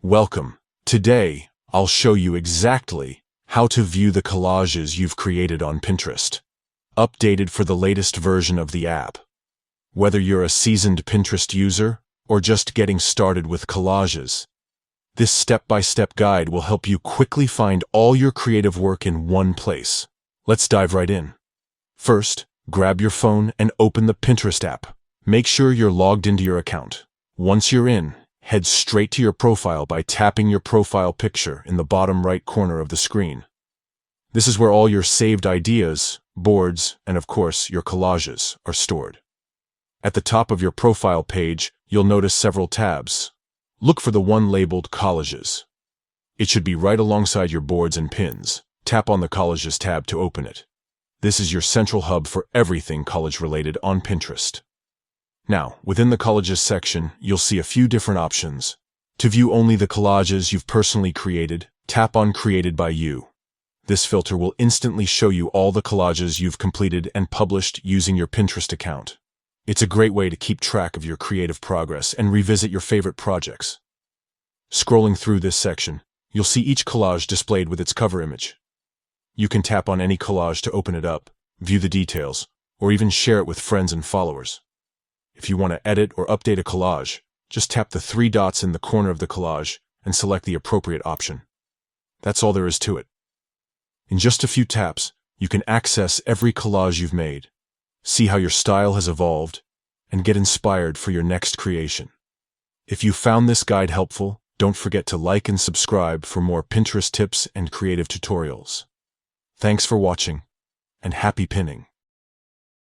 Welcome. Today, I'll show you exactly how to view the collages you've created on Pinterest, updated for the latest version of the app. Whether you're a seasoned Pinterest user or just getting started with collages, this step-by-step guide will help you quickly find all your creative work in one place. Let's dive right in. First, grab your phone and open the Pinterest app. Make sure you're logged into your account. Once you're in, head straight to your profile by tapping your profile picture in the bottom right corner of the screen. This is where all your saved ideas, boards, and of course, your collages are stored. At the top of your profile page, you'll notice several tabs. Look for the one labeled Collages. It should be right alongside your boards and pins. Tap on the Collages tab to open it. This is your central hub for everything college-related on Pinterest. Now, within the Collages section, you'll see a few different options. To view only the collages you've personally created, tap on Created by You. This filter will instantly show you all the collages you've completed and published using your Pinterest account. It's a great way to keep track of your creative progress and revisit your favorite projects. Scrolling through this section, you'll see each collage displayed with its cover image. You can tap on any collage to open it up, view the details, or even share it with friends and followers. If you want to edit or update a collage, just tap the three dots in the corner of the collage and select the appropriate option. That's all there is to it. In just a few taps, you can access every collage you've made, see how your style has evolved, and get inspired for your next creation. If you found this guide helpful, don't forget to like and subscribe for more Pinterest tips and creative tutorials. Thanks for watching, and happy pinning!